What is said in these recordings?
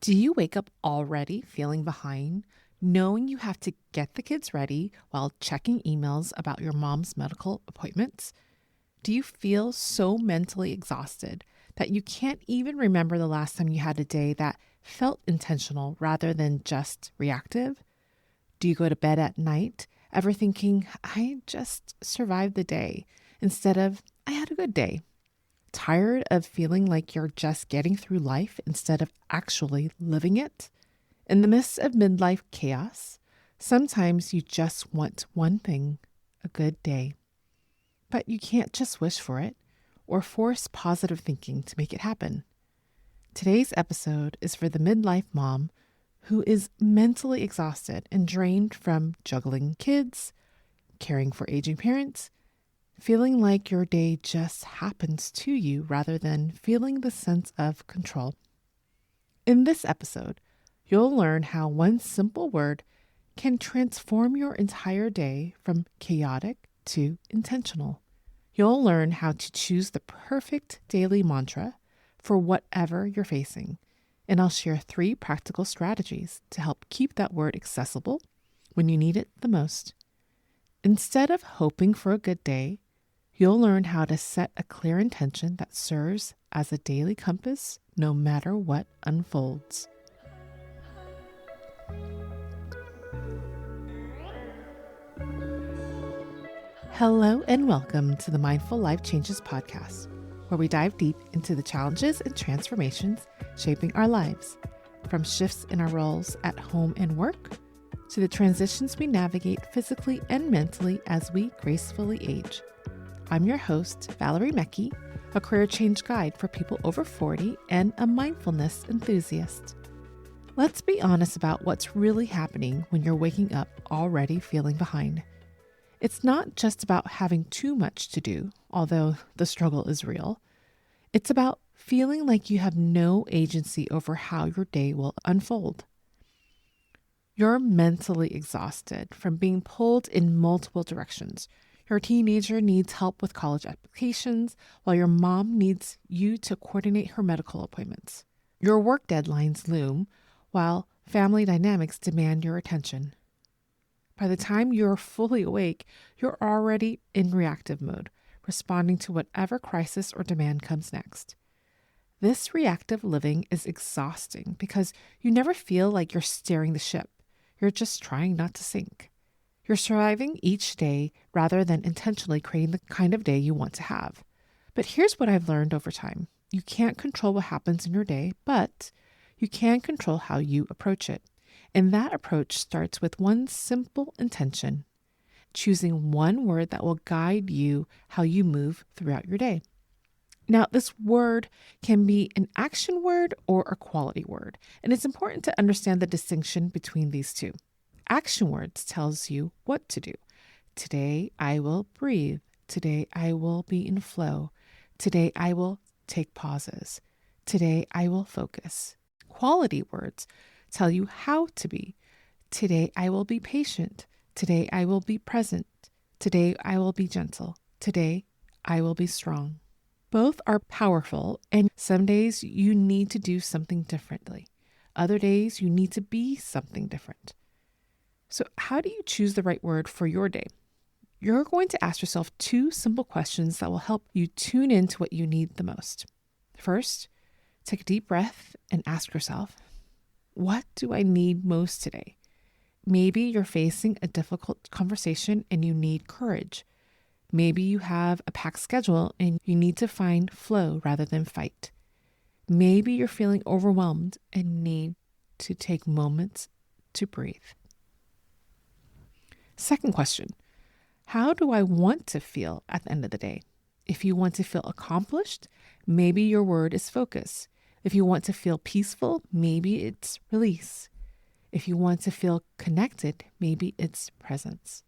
Do you wake up already feeling behind, knowing you have to get the kids ready while checking emails about your mom's medical appointments? Do you feel so mentally exhausted that you can't even remember the last time you had a day that felt intentional rather than just reactive? Do you go to bed at night ever thinking, I just survived the day, instead of, I had a good day? Tired of feeling like you're just getting through life instead of actually living it? In the midst of midlife chaos, sometimes you just want one thing, a good day. But you can't just wish for it or force positive thinking to make it happen. Today's episode is for the midlife mom who is mentally exhausted and drained from juggling kids, caring for aging parents, feeling like your day just happens to you rather than feeling the sense of control. In this episode, you'll learn how one simple word can transform your entire day from chaotic to intentional. You'll learn how to choose the perfect daily mantra for whatever you're facing. And I'll share 3 practical strategies to help keep that word accessible when you need it the most. Instead of hoping for a good day, you'll learn how to set a clear intention that serves as a daily compass no matter what unfolds. Hello and welcome to the Mindful Life Changes podcast, where we dive deep into the challenges and transformations shaping our lives, from shifts in our roles at home and work to the transitions we navigate physically and mentally as we gracefully age. I'm your host, Valerie Mecki, a career change guide for people over 40 and a mindfulness enthusiast. Let's be honest about what's really happening when you're waking up already feeling behind. It's not just about having too much to do, although the struggle is real. It's about feeling like you have no agency over how your day will unfold. You're mentally exhausted from being pulled in multiple directions. Your teenager needs help with college applications, while your mom needs you to coordinate her medical appointments. Your work deadlines loom, while family dynamics demand your attention. By the time you're fully awake, you're already in reactive mode, responding to whatever crisis or demand comes next. This reactive living is exhausting because you never feel like you're steering the ship. You're just trying not to sink. You're surviving each day rather than intentionally creating the kind of day you want to have. But here's what I've learned over time. You can't control what happens in your day, but you can control how you approach it. And that approach starts with one simple intention, choosing one word that will guide you how you move throughout your day. Now, this word can be an action word or a quality word, and it's important to understand the distinction between these two. Action words tells you what to do. Today I will breathe. Today I will be in flow. Today I will take pauses. Today I will focus. Quality words tell you how to be. Today I will be patient. Today I will be present. Today I will be gentle. Today I will be strong. Both are powerful, and some days you need to do something differently. Other days you need to be something different. So how do you choose the right word for your day? You're going to ask yourself 2 simple questions that will help you tune into what you need the most. First, take a deep breath and ask yourself, what do I need most today? Maybe you're facing a difficult conversation and you need courage. Maybe you have a packed schedule and you need to find flow rather than fight. Maybe you're feeling overwhelmed and need to take moments to breathe. Second question, how do I want to feel at the end of the day? If you want to feel accomplished, maybe your word is focus. If you want to feel peaceful, maybe it's release. If you want to feel connected, maybe it's presence.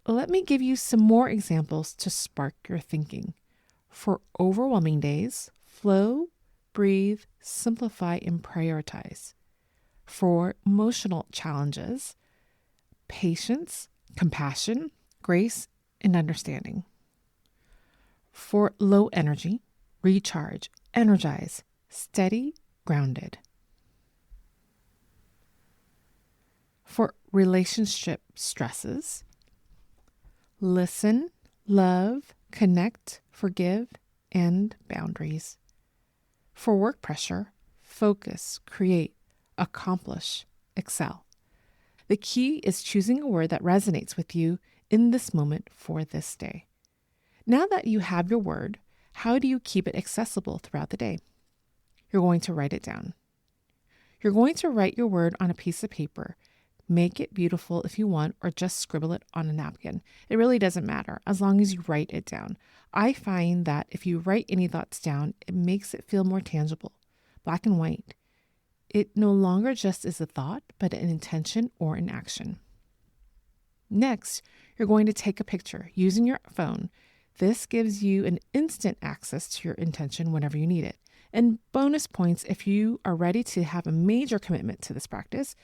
Let me give you some more examples to spark your thinking. For overwhelming days, flow, breathe, simplify, and prioritize. For emotional challenges, patience, compassion, grace, and understanding. For low energy, recharge, energize, steady, grounded. relationship stresses, listen, love, connect, forgive, and boundaries. For work pressure, focus, create, accomplish, excel. The key is choosing a word that resonates with you in this moment for this day. Now that you have your word, how do you keep it accessible throughout the day? You're going to write it down. You're going to write your word on a piece of paper. Make it beautiful if you want, or just scribble it on a napkin. It really doesn't matter as long as you write it down. I find that if you write any thoughts down, it makes it feel more tangible, black and white. It no longer just is a thought, but an intention or an action. Next, you're going to take a picture using your phone. This gives you an instant access to your intention whenever you need it. And bonus points if you are ready to have a major commitment to this practice.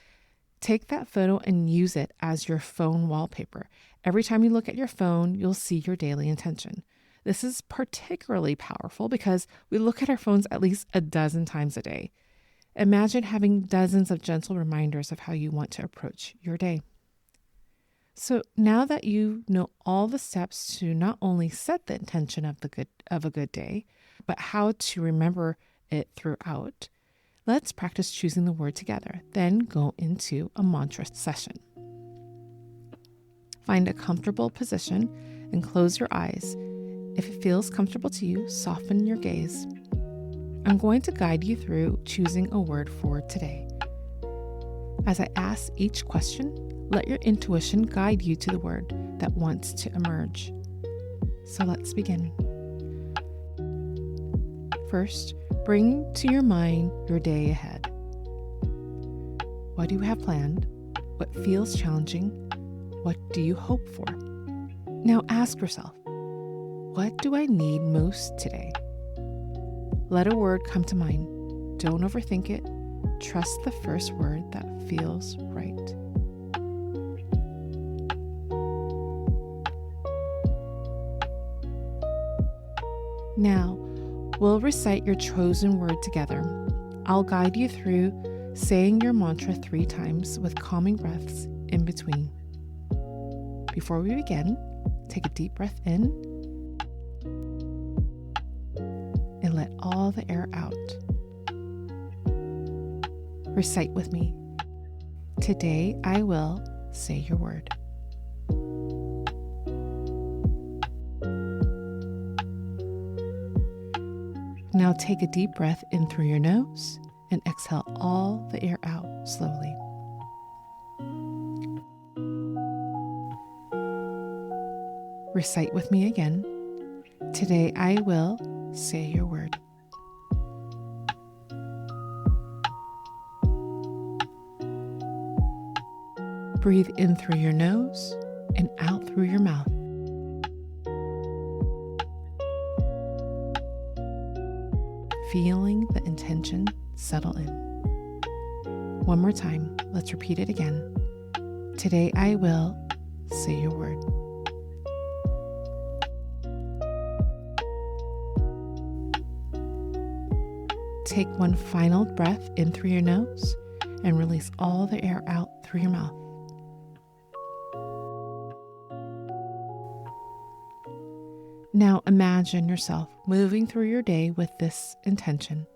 Take that photo and use it as your phone wallpaper. Every time you look at your phone, you'll see your daily intention. This is particularly powerful because we look at our phones at least a dozen times a day. Imagine having dozens of gentle reminders of how you want to approach your day. So now that you know all the steps to not only set the intention of a good day, but how to remember it throughout, let's practice choosing the word together, then go into a mantra session. Find a comfortable position and close your eyes. If it feels comfortable to you, soften your gaze. I'm going to guide you through choosing a word for today. As I ask each question, let your intuition guide you to the word that wants to emerge. So let's begin. First, bring to your mind your day ahead. What do you have planned? What feels challenging? What do you hope for? Now ask yourself, what do I need most today? Let a word come to mind. Don't overthink it. Trust the first word that feels right. Now, we'll recite your chosen word together. I'll guide you through saying your mantra 3 times with calming breaths in between. Before we begin, take a deep breath in and let all the air out. Recite with me. Today I will say your word. Now take a deep breath in through your nose and exhale all the air out slowly. Recite with me again. Today I will say your word. Breathe in through your nose and out through your mouth. Feeling the intention settle in. One more time, let's repeat it again. Today I will say your word. Take one final breath in through your nose and release all the air out through your mouth. Now imagine yourself moving through your day with this intention.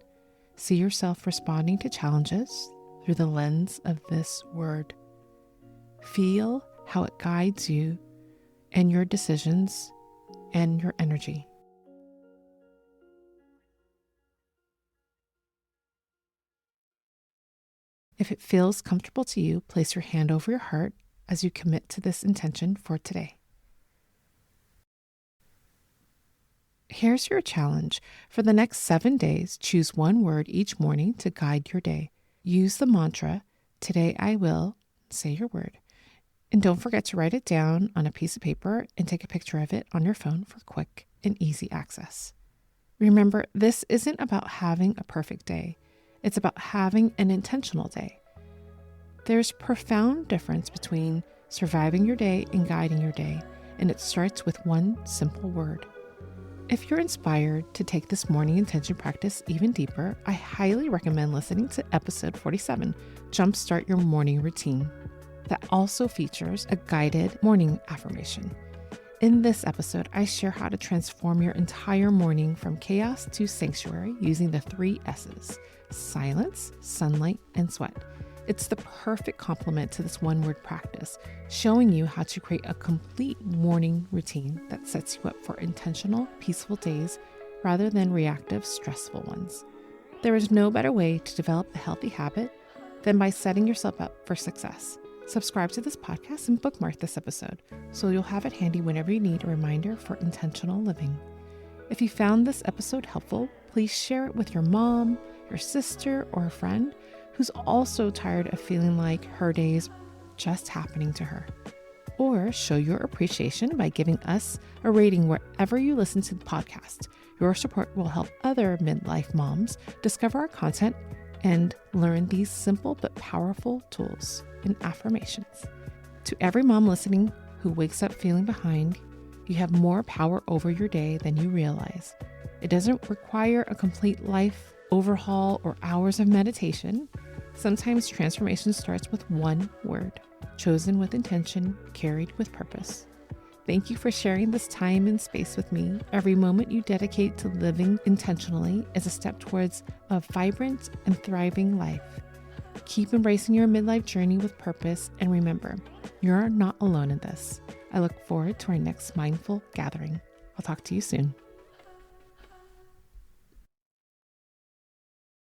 See yourself responding to challenges through the lens of this word. Feel how it guides you and your decisions and your energy. If it feels comfortable to you, place your hand over your heart as you commit to this intention for today. Here's your challenge. For the next 7 days, choose one word each morning to guide your day. Use the mantra, today I will say your word. And don't forget to write it down on a piece of paper and take a picture of it on your phone for quick and easy access. Remember, this isn't about having a perfect day. It's about having an intentional day. There's profound difference between surviving your day and guiding your day, and it starts with one simple word. If you're inspired to take this morning intention practice even deeper, I highly recommend listening to episode 47, Jumpstart Your Morning Routine. that also features a guided morning affirmation. In this episode, I share how to transform your entire morning from chaos to sanctuary using the 3 S's: silence, sunlight, and sweat. It's the perfect complement to this one-word practice, showing you how to create a complete morning routine that sets you up for intentional, peaceful days rather than reactive, stressful ones. There is no better way to develop a healthy habit than by setting yourself up for success. Subscribe to this podcast and bookmark this episode so you'll have it handy whenever you need a reminder for intentional living. If you found this episode helpful, please share it with your mom, your sister, or a friend who's also tired of feeling like her day's just happening to her. Or show your appreciation by giving us a rating wherever you listen to the podcast. Your support will help other midlife moms discover our content and learn these simple but powerful tools and affirmations. To every mom listening who wakes up feeling behind, you have more power over your day than you realize. It doesn't require a complete life overhaul or hours of meditation. Sometimes transformation starts with one word, chosen with intention, carried with purpose. Thank you for sharing this time and space with me. Every moment you dedicate to living intentionally is a step towards a vibrant and thriving life. Keep embracing your midlife journey with purpose, and remember, you're not alone in this. I look forward to our next mindful gathering. I'll talk to you soon.